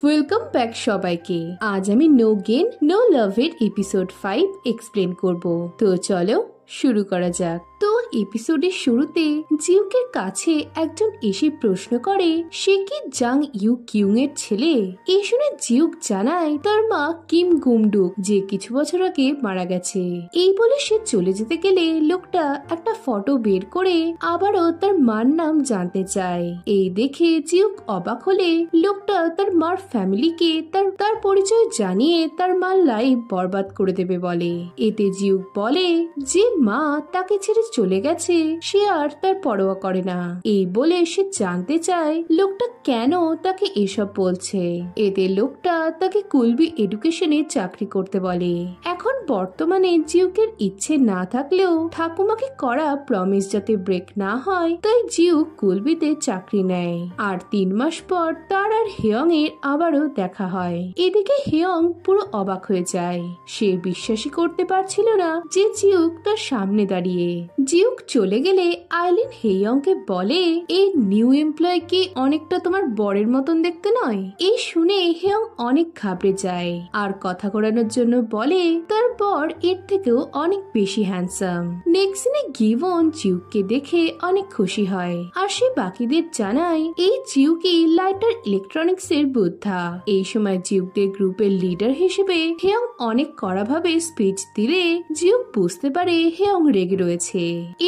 Welcome back সবাইকে। আজ আমি নো গেন নো লাভ এর এপিসোড 5 এক্সপ্লেন করব। তো চলো শুরু করা যাক। তো এপিসোডের শুরুতে জিউকের কাছে একজন এসে প্রশ্ন করে সে কি জাং ইউ কিউং এর ছেলে। এই শুনে জিউক জানায় তার মা কিম গুমডুক যে কিছু বছর আগে মারা গেছে। এই বলে সে চলে যেতে গেলে লোকটা একটা ফটো বের করে আবারও তার মার নাম জানতে চায়। এই দেখে জিউক অবাক হলে লোকটা তার মার ফ্যামিলিকে তার পরিচয় জানিয়ে তার মার লাইফ বরবাদ করে দেবে বলে। এতে জিউক বলে যে মা তাকে ছেড়ে চলে গেছে সে আর তার পরোয়া করে না। এই বলে সে জানতে চায় লোকটা কেন তাকে এসব বলছে। এতে লোকটা তাকে কুলবি এডুকেশনে চাকরি করতে বলে। এখন বর্তমানে জিউকের ইচ্ছে না থাকলেও ঠাকুমাকে করা প্রমিস যাতে ব্রেক না হয় তাই জিউক কুলবিতে চাকরি নেয়। আর 3 মাস পর তার আর হেয়ং এর আবারও দেখা হয়। এদিকে হেয়ং পুরো অবাক হয়ে যায়। সে বিশ্বাসই করতে পারছিল না যে জিউক তার সামনে দাঁড়িয়ে। জিউক চলে গেলে আইলিন হেয়ংকে বলে এই নিউ এমপ্লয় কি অনেকটা তোমার বরের মতন দেখতে নয়। এই শুনে হেয়ং অনেক ঘাবড়ে যায় আর কথা ঘোরানোর জন্য বলে তার বর এর থেকেও অনেক বেশি হ্যান্ডসাম। নেক্সট সিনে গিভন জিউককে দেখে অনেক খুশি হয় আর সে বাকিদের জানায় এই জিউকই লাইটার ইলেকট্রনিক্স এর বুদ্ধা। এই সময় জিউকদের গ্রুপের লিডার হিসেবে হেয়ং অনেক কড়াভাবে স্পিচ দিলে জিউক বুঝতে পারে হেয়ং রেগে রয়েছে।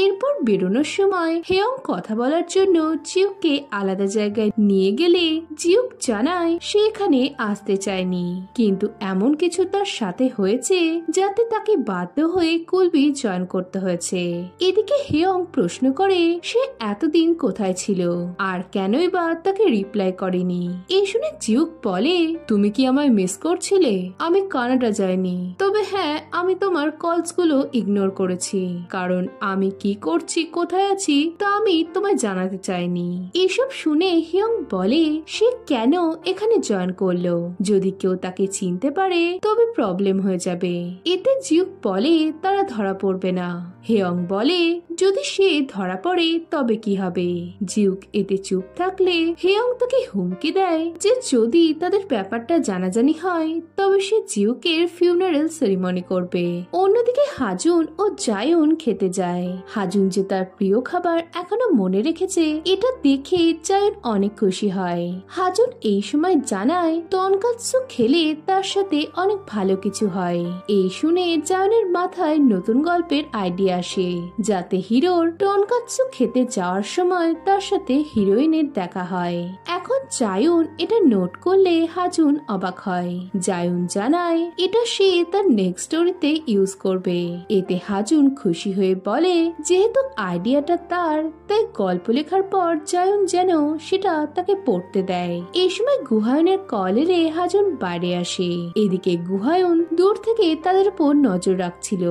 এরপর বেরোনোর সময় হেয়ং কথা বলার জন্য জিউককে আলাদা জায়গায় নিয়ে গেলে জিউক জানায় সে এখানে আসতে চায়নি, কিন্তু এমন কিছু তার সাথে হয়েছে যাতে তাকে বাধ্য হয়ে কুলবি জয়েন করতে হয়েছে। এদিকে হেয়ং প্রশ্ন করে সে এতদিন কোথায় ছিল আর কেনই বা তাকে রিপ্লাই করেনি। এই শুনে জিউক বলে তুমি কি আমায় মিস করছিলে? আমি কানাডা যাইনি, তবে হ্যাঁ আমি তোমার কলস গুলো ইগনোর করেছি কারণ আমি কি করছি কোথায় আছি তা আমি তোমায় জানাতে চাইনি। এসব শুনে হেয়ং বলে সে কেন এখানে জয়েন করলো, যদি কেউ তাকে চিনতে পারে তবে প্রবলেম হয়ে যাবে। এতে জিউক বলে তারা ধরা পড়বে না। হেয়ং বলে যদি সে ধরা পড়ে তবে কি হবে। জিউক এতে চুপ থাকলে হেয়ং তাকে হুমকি দেয় যে যদি তাদের ব্যাপারটা জানাজানি হয় তবে সে জিউকের ফিউনারেল সেরিমনি করবে। অন্যদিকে হাজুন ও জায়ুন খেতে যায়। হাজুন যে তার প্রিয় খাবার এখনো মনে রেখেছে এটা দেখে জায়ুন অনেক খুশি হয়। হাজুন এই সময় জানায় টনকাৎসু খেলে তার সাথে অনেক ভালো কিছু হয়। এই শুনে জায়ুনের মাথায় নতুন গল্পের আইডিয়া আসে যাতে হিরোর টনকাৎসু খেতে যাওয়ার সময় তার সাথে হিরোইনের দেখা হয়। এখন জায়ুন এটা নোট করলে হাজুন অবাক হয়। জায়ুন জানায় এটা সে তার নেক্সট স্টোরিতে ইউজ করবে। এতে হাজুন খুশি হয়ে বলে যেহেতু আইডিয়াটা তার তাই গল্প লেখার পর জায়ুন যেন সেটা তাকে পড়তে দেয়। এই সময় গুহায়নের কল এলে হাজুন বাইরে আসে। এদিকে গুহায়ন দূর থেকে তাদের উপর নজর রাখছিল।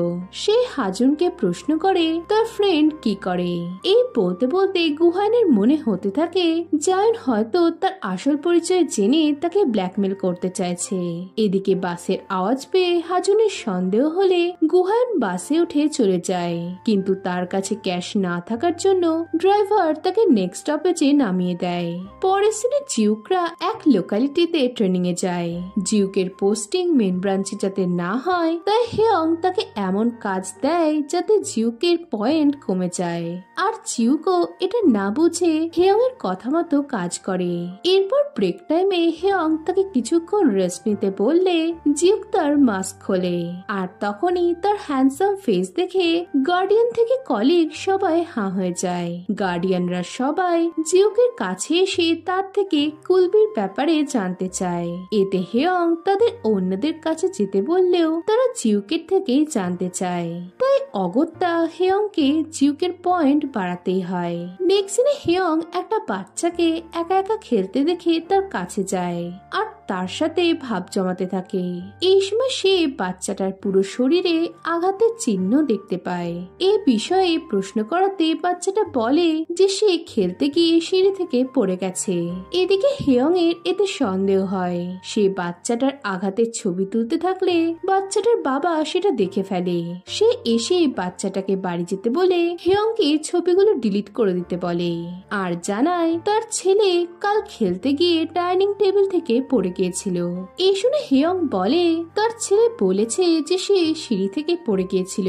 সে হাজুনকে প্রশ্ন করে তার ফ্রেন্ড কি করে। এই বলতে বলতে গুহায়নের মনে হতে থাকে জায়ুন হয়তো তার আসল পরিচয় জেনে তাকে ব্ল্যাকমেল করতে চাইছে। এদিকে বাসের আওয়াজ পেয়ে হাজুনের সন্দেহ হলে গুহায়ন বাসে উঠে চলে যায়, কিন্তু তার কাছে ক্যাশ না থাকার জন্য ড্রাইভার তাকে নেক্সট স্টপেজে নামিয়ে দেয়। পরের সিনে জিউকরা এক লোকালিটিতে ট্রেনিং এ যায়। জিউকের পোস্টিং মেন ব্রাঞ্চে যাতে না হয় তাই হেয়ং তাকে এমন কাজ দেয় যাতে জিউকের পয়েন্ট কমে যায়। আর জিউকও এটা না বুঝে হেয়ং এর কথা মতো কাজ করে। এরপর ব্রেক টাইমে হেয়ং তাকে কিছুক্ষণ রেস্ট নিতে বললে জিউক তার মাস্ক খোলে আর তখনই তার হ্যান্ডসাম ফেস দেখে গার্ডিয়ান থেকে কলিগ সবাই হাঁ হয়ে যায়। গার্ডিয়ানরা সবাই জিউকের কাছে এসে তার থেকে কুলবির ব্যাপারে জানতে চায়। এতে হেয়ং তাদের অন্যদের কাছে যেতে বললেও তারা জিউকের থেকেই জানতে চায়, তাই অগত্যা হেয়ংকে জিউকের পয়েন্ট বাড়াতেই হয়। নেক্সট সিনে হেয়ং একটা বাচ্চাকে একা একা খেলতে দেখে তার কাছে যায় আর তার সাথে ভাব জমাতে থাকে। এই সময় সে বাচ্চাটার পুরো শরীরে আঘাতের চিহ্ন দেখতে পায়। এই বিষয়ে প্রশ্ন করাতে বাচ্চাটা বলে যে সে খেলতে গিয়ে সিঁড়ি থেকে পড়ে গেছে। এদিকে হেয়ং এর এতে সন্দেহ হয়। সে বাচ্চাটার আঘাতের ছবি তুলতে থাকলে বাচ্চাটার বাবা সেটা দেখে ফেলে। সে এসে বাচ্চাটাকে বাড়ি যেতে বলে হেয়ংকে ছবিগুলো ডিলিট করে দিতে বলে আর জানায় তার ছেলে কাল খেলতে গিয়ে ডাইনিং টেবিল থেকে পড়ে গিয়েছিল। এই শুনে হেয়ং বলে তার ছেলে বলেছে যে সে সিঁড়ি থেকে পড়ে গিয়েছিল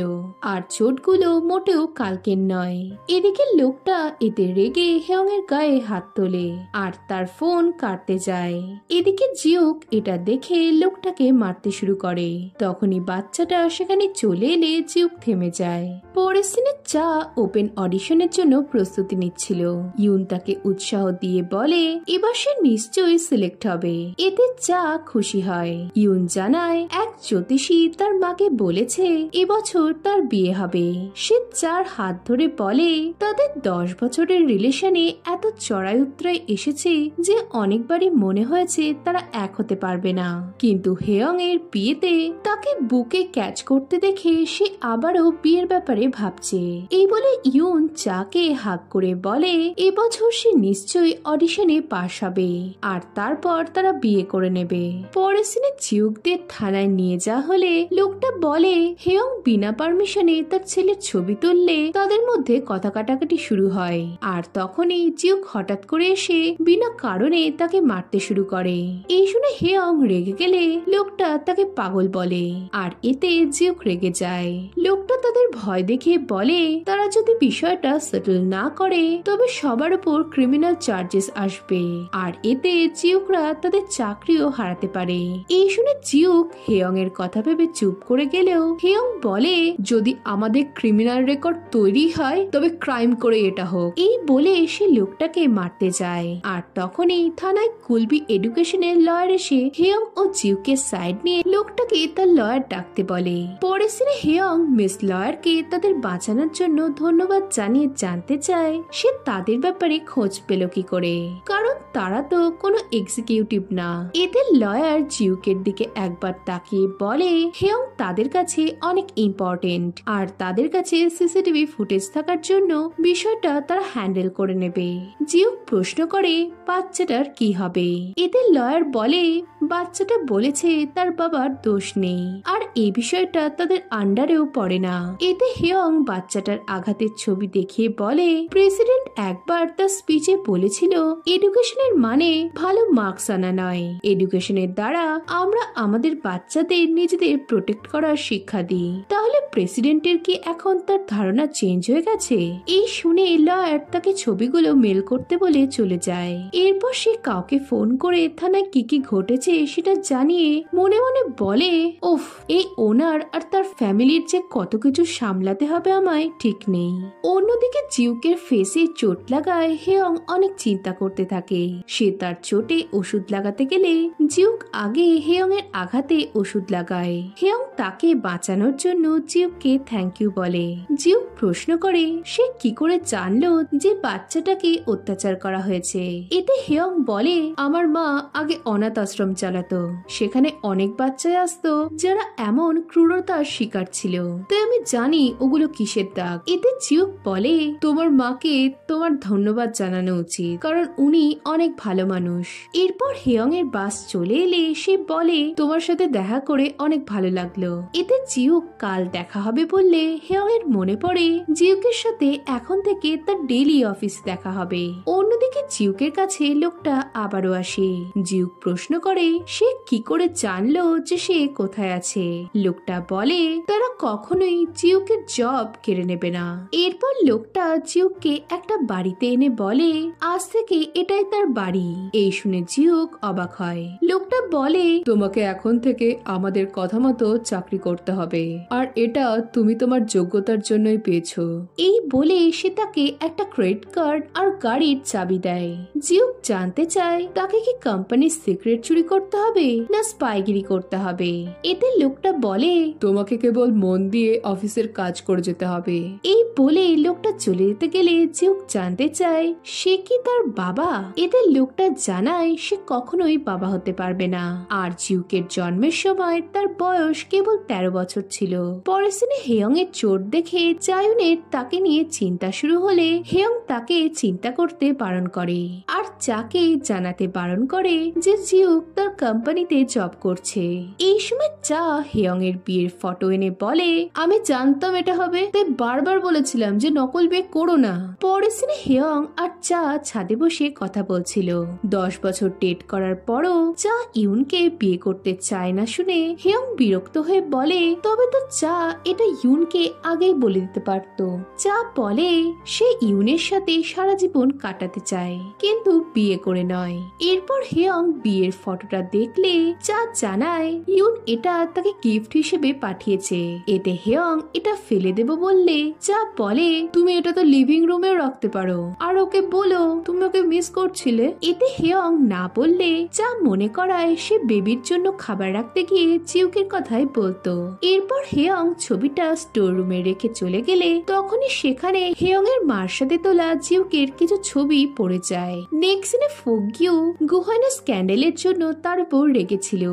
আর চোটগুলো মোটেও কালকের নয়। এদিকে লোকটা এতে রেগে হেয়ং এর গায়ে হাত তোলে আর তার ফোন কাটতে যায়। এদিকে জিউক এটা দেখে লোকটাকে মারতে শুরু করে। তখনই বাচ্চাটা সেখানে চলে এলে জিউক থেমে যায়। পরের সিনে চা ওপেন অডিশনের জন্য প্রস্তুতি নিচ্ছিল। ইউন তাকে উৎসাহ দিয়ে বলে এবার সে নিশ্চয়ই সিলেক্ট হবে। এতে চা খুশি হয়। ইউন জানায় এক জ্যোতিষী তার মাকে বলেছে এবছর তার বিয়ে হবে। সে চার হাত ধরে বলে তাদের 10 বছরের রিলেশনে এত চড়াই উতরাই এসেছে যে অনেকবারই মনে হয়েছে তারা এক হতে পারবে না, কিন্তু হেয়ং এর বিয়েতে তাকে বুকে ক্যাচ করতে দেখে সে আবারও বিয়ের ব্যাপারে ভাবছে। এই বলে ইউন চাকে হাত করে বলে এবছর সে নিশ্চয়ই অডিশনে পাশ হবে আর তারপর তারা বিয়ে করে নেবে। পরের সিনে জিউকদের থানায় নিয়ে যাওয়া হলে লোকটা বলে হেয়ং বিনা পারমিশনে তার ছেলের ছবি তুললে তাদের মধ্যে কথা কাটাকাটি শুরু হয় আর তখনই জিউক হঠাৎ করে এসে বিনা কারণে তাকে মারতে শুরু করে। এই শুনে হেয়ং রেগে গেলে লোকটা তাকে পাগল বলে আর এতে জিউক রেগে যায়। লোকটা তাদের ভয় দেখে বলে তারা যদি বিষয়টা সেটেল না করে তবে সবার উপর ক্রিমিনাল চার্জেস আসবে আর এতে জিউকরা তাদের চাকরিও হারাতে পারে। এই শুনে জিউক হেয়ং এর কথা ভেবে চুপ করে গেলেও হেয়ং বলে যদি আমাদের ক্রিমিনাল রেকর্ড তৈরি হয় তবে ক্রাইম করে এটা হোক। এই বলে সে লোকটাকে মারতে যায় আর তখনই থানায় কুলবি এডুকেশনের লয়ার এসে হেয়ং ও জিউকের সাইড নিয়ে লোকটাকে তার লয়ার ডাকতে বলে। পরে সিনে হেয়ং মিস লয়ারকে তাদের বাঁচানোর জন্য ধন্যবাদ জানিয়ে জানতে চায় সে তাদের ব্যাপারে খোঁজ পেল কি করে, কারণ তারা তো কোনো এক্সিকিউটিভ না। এতে লয়ার জিউকের দিকে একবার তাকিয়ে বলে হেয়ং তাদের কাছে অনেক ইম্পর্টেন্ট আর তাদের কাছে সিসিটিভি ফুটেজ থাকার জন্য বিষয়টা তারা হ্যান্ডেল করে নেবে। জিউক প্রশ্ন করে বাচ্চাটার কি হবে। এতে লয়ার বলে বাচ্চাটা বলেছে তার বাবার দোষ নেই আর এই বিষয়টা তাদের আন্ডারেও পড়ে না। এতে হেয়ং বাচ্চাটার আঘাতের ছবি দেখিয়ে বলে প্রেসিডেন্ট একবার তার স্পিচে বলেছিল এডুকেশনের মানে ভালো মার্কস আনা নয়, এডুকেশনের দ্বারা আমরা আমাদের বাচ্চাদের নিজেদের প্রোটেক্ট করার শিক্ষা দিই। তাহলে প্রেসিডেন্টের কি এখন তার ধারণা চেঞ্জ হয়ে গেছে? এই শুনে লয়ার তাকে ছবিগুলো মেল করতে বলে চলে যায়। এরপর সে কাউকে ফোন করে থানায় কি কি ঘটেছে সেটা জানিয়ে মনে মনে বলে উফ, এই ওনার আর তার ফ্যামিলির যে কত কিছু সামলাতে হবে আমায় ঠিক নেই। অন্যদিকে জিউকের ফেসে চোট লাগায় হেয়ং অনেক চিন্তা করতে থাকে। সে তার চোটে ওষুধ লাগাতে গেলে জিউক আগে হেয়ং এর আঘাতে ওষুধ লাগায়। হেয়ং তাকে বাঁচানোর জন্য জিউককে থ্যাংক ইউ বলে। জিউক প্রশ্ন করে সে কি করে জানলো যে বাচ্চাটাকে অত্যাচার করা হয়েছে। এতে হেয়ং বলে আমার মা আগে অনাথ আশ্রম চালাতো, সেখানে অনেক বাচ্চাই আসতো যারা এমন ক্রূরতার শিকার ছিল, তাই আমি জানি ওগুলো কিসের দাগ। এতে জিউক বলে তোমার মাকে তোমার ধন্যবাদ জানানো উচিত, কারণ উনি অনেক ভালো মানুষ। এরপর হেয়ং এর বাস চলে এলে সে বলে তোমার সাথে দেখা করে অনেক ভালো লাগলো। এতে জিউক কাল দেখা হবে বললে হেয়ং এর মনে পড়ে জিউকের সাথে এখন থেকে তার ডেইলি অফিস দেখা হবে। অন্যদিকে জিউকের কাছে লোকটা আবারও আসে। জিউক প্রশ্ন করে সে কি করে জানলো যে সে কোথায় আছে। লোকটা বলে তারা কখনোই জিউকের জব কেড়ে নেবে না। এরপর লোকটা জিউককে একটা বাড়িতে এনে বলে আজ থেকে এটাই তার বাড়ি। এই শুনে জিউক অবাক হয়। লোকটা বলে তোমাকে এখন থেকে আমাদের কথা মতো চাকরি করতে হবে আর এটা তুমি তোমার যোগ্যতার জন্যই পেয়েছো। এই বলে সে তাকে একটা ক্রেডিট কার্ড আর গাড়ির চাবি দেয়। জিউক জানতে চায় তাকে কি কোম্পানির সিক্রেট চুরি করতে হবে না স্পাইগিরি করতে হবে। এতে লোকটা বলে তোমাকে কেবল মন দিয়ে অফিসের কাজ করে যেতে হবে। এই বলে লোকটা চলে যেতে গেলে জিউক জানতে চায় সে কি তার বাবা। এতে লোকটা জানায় সে কখনোই বাবা হতে পারবে না আর জিউকের জন্মের সময় তার বয়স কেবল 13 বছর ছিল। পরের সিনে হেয়ং এর চোট দেখে জায়ুনের তাকে নিয়ে চিন্তা শুরু হলে হেয়ং তাকে চিন্তা করতে বারণ করে আর চাকে জানাতে বারণ করে যে জিউক তার কোম্পানিতে জব করছে। এই সময় চা হেয়ং এর বিয়ের ফটো এনে বলে আমি জানতাম এটা হবে, তাই বারবার বলেছিলাম যে নকল বিয়ে করো না। পরের সিনে হেয়ং আর চা ছাদে বসে কথা বলছিল। 10 বছর ডেট করার পর তারপরও চা ইউনকে বিয়ে করতে চায় না শুনে হেয়ং বিরক্ত হয়ে বলে, তবে তো চা এটা ইউনকে আগেই বলে দিতে পারতো। চা বলে সে ইউনের সাথে সারা জীবন কাটাতে চায়, কিন্তু বিয়ে করে নয়। এরপর হেয়ং বিয়ের ফটোটা দেখলে চা জানায় ইউন এটা তাকে গিফট হিসেবে পাঠিয়েছে। এতে হেয়ং এটা ফেলে দেব বললে চা বলে, তুমি এটা তো লিভিং রুমেও রাখতে পারো, আর ওকে বলো তুমি ওকে মিস করছিলে। এতে হেয়ং না বললে চা মনে করায় সে বেবির জন্য খাবার রাখতে গিয়ে জিউকের কথাই বলতো। এরপর হেয়ং ছবিটা স্টোর রুমে রেখে চলে গেলে তখনই সেখানে হেয়ং এর মার সাথে তোলা জিউকের কিছু ছবি পড়ে যায়। নেক্সট সিনে ফোগিউ গুহানের স্ক্যান্ডেলের জন্য তার উপর রেগেছিল।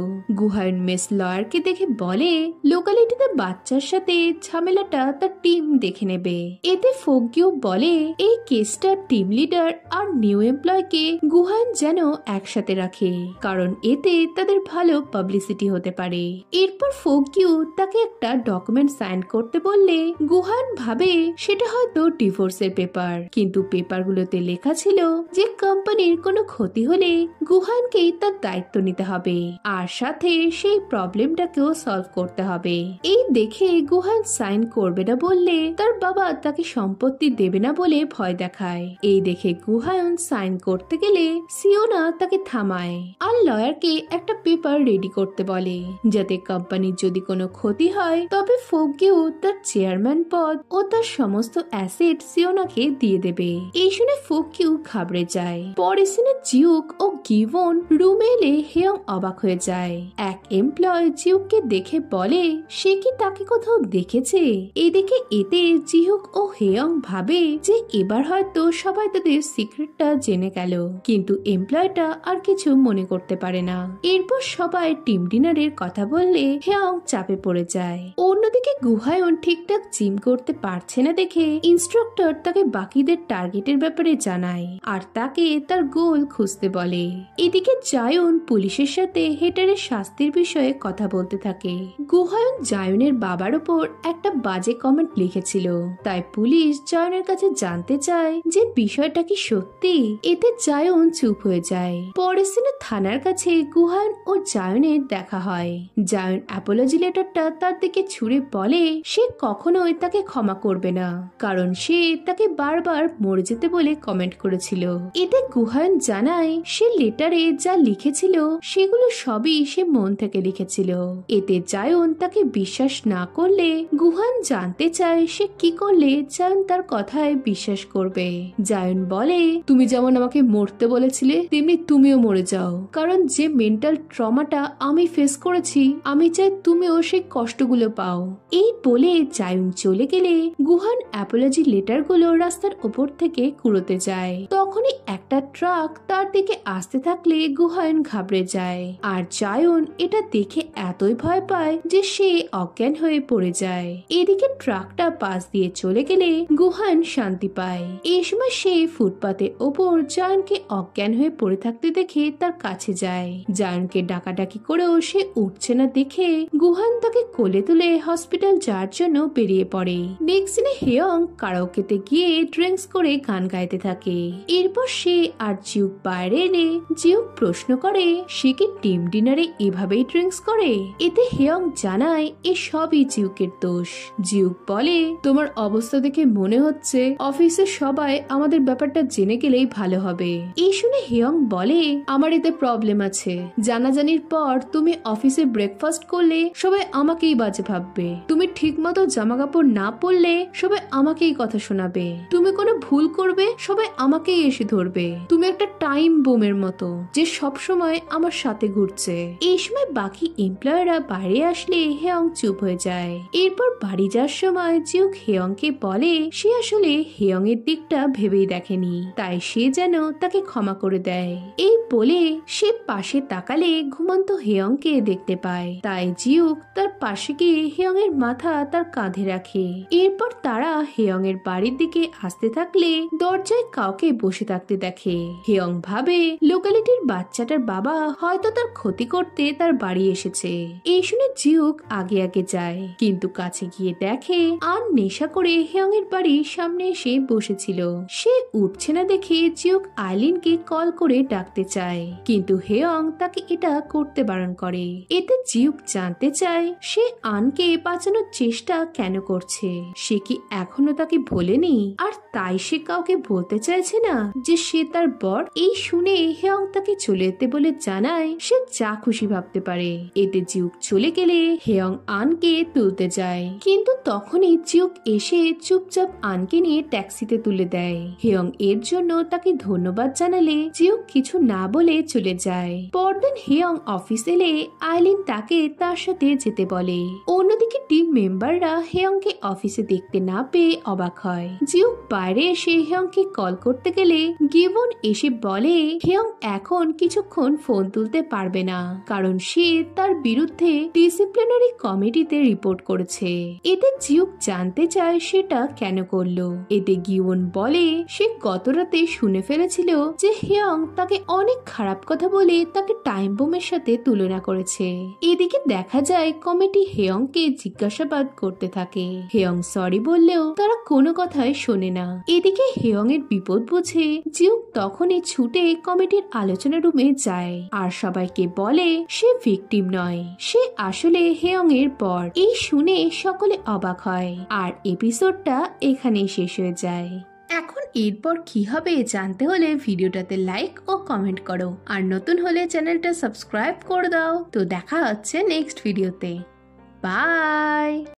গুহায়ন মিস লয়ারকে দেখে বলে লোকালিটিতে বাচ্চার সাথে ঝামেলাটা তার টিম দেখে নেবে। এতে ফোগিউ বলে এই কেসটা টিম লিডার আর নিউ এমপ্লয়কে গুহায়ন যেন একসাথে রাখে, কারণ এতে তাদের ভালো পাবলিসিটি হতে পারে। এরপর ফোগিউ তাকে একটা ডকুমেন্ট সাইন করতে বললে গুহায়ন ভাবে সেটা হয়তো ডিভোর্সের পেপার, কিন্তু পেপারগুলোতে লেখা ছিল যে কোম্পানির কোনো ক্ষতি হলে গুহায়নকেই তার দায়িত্ব নিতে হবে, আর সাথে সেই প্রবলেমটাকেও সলভ করতে হবে। এই দেখে গুহায়ন সাইন করবে না বললে তার বাবা তাকে সম্পত্তি দেবে না বলে ভয় দেখায়। এই দেখে গুহায়ন সাইন করতে গেলে সিওনা তাকে থামায় আর লয়ারকে একটা পেপার রেডি করতে বলে, যাতে কোম্পানির যদি কোনো ক্ষতি হয় তবে ফোগিউ তার চেয়ারম্যান পদ ও তার সমস্ত অ্যাসেট সিওনাকে দিয়ে দেবে। এই শুনে ফোগিউ ঘাবড়ে যায়। পরে সিনে জিউক ও গিভন রুমে এলে হেয়ং অবাক হয়ে যায়। এক এমপ্লয় জিউককে দেখে বলে সে কি তাকে কোথাও দেখেছে। এদিকে এতে জিহুক ও হেয়ং ভাবে যে এবার হয়তো সবাই তাদের সিক্রেটটা জেনে গেল, কিন্তু এমপ্লয়টা আর কিছু মনে করতে পারে না। এরপর সবাই টিম ডিনারের কথা বললে হেয়ং চাপে পড়ে যায়। অন্যদিকে গুহায়ন ঠিকঠাক জিম করতে পারছে না দেখে ইনস্ট্রাক্টর তাকে বাকিদের টার্গেটের ব্যাপারে জানায় আর তাকে তার গোল খুঁজতে বলে। এদিকে জায়ন পুলিশের সাথে হেটারের শাস্তির বিষয়ে কথা বলতে থাকে। গুহায়ন জায়নের বাবার উপর একটা বাজে কমেন্ট লিখেছিল, তাই পুলিশ জায়নের কাছে জানতে চায় যে বিষয়টা কি সত্যি। এতে জায়ন চুপ হয়ে যায়। পরের সিনে থানার কাছে গুহায়ন ও জায়নের দেখা হয়। জায়ন অ্যাপোলজি লেটারটা তার দিকে ছুঁড়ে বলে সে কখনোই তাকে ক্ষমা করবে না, কারণ সে তাকে বারবার মরে যেতে বলে কমেন্ট করেছিল। এতে গুহায়ন জানায় সে লেটারে যা লিখেছিল সেগুলো সবই সে মন থেকে লিখেছিল। এতে জায়ন তাকে বিশ্বাস না করলে গুহায়ন জানতে চায় সে কি করলে জায়ন তার কথায় বিশ্বাস করবে। জায়ন বলে তুমি যেমন আমাকে মরতে বলেছিলে তেমনি তুমিও মরে যাও, কারণ যে মেন্টাল ট্রমাটা আমি ফেস করেছি আমি চাই তুমিও সেই কষ্টগুলো পাও। এই বলে জায়ন চলে গেলে গুহান অ্যাপোলজি লেটারগুলো রাস্তার উপর থেকে কুড়োতে যায়। তখনই একটা ট্রাক তার দিকে আসতে থাকলে গুহায়ন ঘাবড়ে যায় আর জায়ন এটা দেখে এতই ভয় পায় যে সে অজ্ঞান হয়ে পড়ে যায়। এদিকে ট্রাকটা পাশ দিয়ে চলে গেলে গুহায়ন শান্তি পায়। এই সময় সে ফুটপাতের ওপর জায়নকে অজ্ঞান হয়ে পড়ে থাকতে দেখে তার কাছে যায়। জায়নকে ডাকাডাকি করেও সে উঠছে না দেখে গুহায়ন তাকে কোলে তুলে হসপিটাল যাওয়ার জন্য বেরিয়ে পড়ে। নেক্সট দিনে হেয়ং কারাওকেতে গিয়ে ড্রিঙ্কস করে গান গাইতে থাকে। এরপর সে আর জিউক বাইরে এলে জিউক প্রশ্ন করে সে কি টিম ডিনারে এভাবেই ড্রিঙ্কস করে। এতে হেয়ং জানায় এ সবই জিউকের দোষ। জিউক বলে তোমার অবস্থা দেখে মনে হচ্ছে অফিসের সবাই আমাদের ব্যাপারটা জেনে গেলেই ভালো হবে। এই শুনে হেয়ং বলে আমার এতে প্রবলেম আছে, জানাজানির পর তুমি অফিসে ব্রেকফাস্ট করলে সবাই আমাকেই বাজে ভাববে, তুমি ঠিক মতো জামা কাপড় না পরলে সবাই আমাকেই কথা শোনাবে, তুমি কোনো ভুল করবে সবাই আমাকেই এসে ধরবে, তুমি একটা টাইম বোমের মতো যে সব সময় আমার সাথে ঘুরছে। এই সময় বাকি এমপ্লয়াররা বাইরে আসলে হেয়ং চুপ হয়ে যায়। এরপর বাড়ি যাওয়ার সময় জিউক হেয়ংকে বলে সে আসলে হেয়ং এর দিকটা ভেবেই দেখেনি, তাই সে যেন তাকে ক্ষমা করে দেয়। এই বলে সে পাশে তাকালে ঘুমন্ত হেয়ংকে দেখতে পায়, তাই জিউক তার পাশে গিয়ে হেয়ং এর মাথা তার কাঁধে রাখে। এরপর তারা হেয়ং এর বাড়ির দিকে আসতে থাকলে দরজায় কাউকে বসে থাকতে দেখে। হেয়ং ভাবে লোকালিটির বাচ্চাটার বাবা হয়তো তার ক্ষতি করতে তার বাড়ি এসেছে। এই শুনে জিউক আগে আগে যায়, কিন্তু কাছে গিয়ে দেখে আন নেশা করে হেয়ং এর বাড়ির সামনে এসে বসেছিল। সে উঠছে না দেখে জিউক আইলিনকে কল করে ডাকতে চায়, কিন্তু হেয়ং তাকে এটা করতে বারণ করে। এতে জিউক জানতে চায় সে আনকে বাঁচানোর চেষ্টা কেন করছে। সে কি এখনো তাকে ভোলেনি, আর তাই সে কাউকে বলতে চাইছে না যে সে তার বর। এই শুনে হেয়ং তাকে চলে যেতে বলে জানায় সে যা খুশি ভাবতে পারে। এতে জিউক চলে গেলে হেয়ং আনকে তুলতে যায়, কিন্তু তখনই জিউক এসে চুপচাপ আনকে নিয়ে ট্যাক্সিতে তুলে দেয়। হেয়ং এর জন্য তাকে ধন্যবাদ জানালে জিউক কিছু না বলে চলে যায়। পরদিন হেয়ং অফিস এলে আইলিন তাকে তার সাথে যেতে বলে। অন্যদিকে টিম মেম্বাররা হেয়ংকে অফিসে দেখতে না পেয়ে অবাক হয়। জিউক বাইরে এসে হেয়ংকে কল করতে গেলে গিবন এসে বলে হেয়ং এখন কিছুক্ষণ ফোন তুলতে পারবে না, কারণ সে তার বিরুদ্ধে ডিসিপ্লিনারি কমিটিতে রিপোর্ট করেছে। এতে জিউক জানতে চায় সেটা কেন করলো। এতে গিবন বলে সে গতরাতে শুনে ফেলেছিল যে হেয়ং তাকে অনেক খারাপ কথা বলে তাকে টাইম বোমের সাথে তুলনা করেছে। এদিকে দেখা যায় কমিটি হেয়ংকে জিজ্ঞাসাবাদ করতে থাকে। হেয়ং সরি বললেও তারা কোনো কথাই শোনে না। এদিকে হেয়ং এর বিপদ বুঝে জিউক তখনই ছুটে কমিটির আলোচনা রুমে যায় আর সবাইকে বলে সে ভিকটিম নয়, সে আসলে হেয়ং এর বর। এই শুনে সকলে অবাক হয় আর এপিসোডটা এখানেই শেষ হয়ে যায়। এখন এরপর কি হবে জানতে হলে ভিডিওটাতে লাইক ও কমেন্ট করো, আর নতুন হলে চ্যানেলটা সাবস্ক্রাইব করে দাও। তো দেখা হচ্ছে নেক্সট ভিডিওতে। বাই।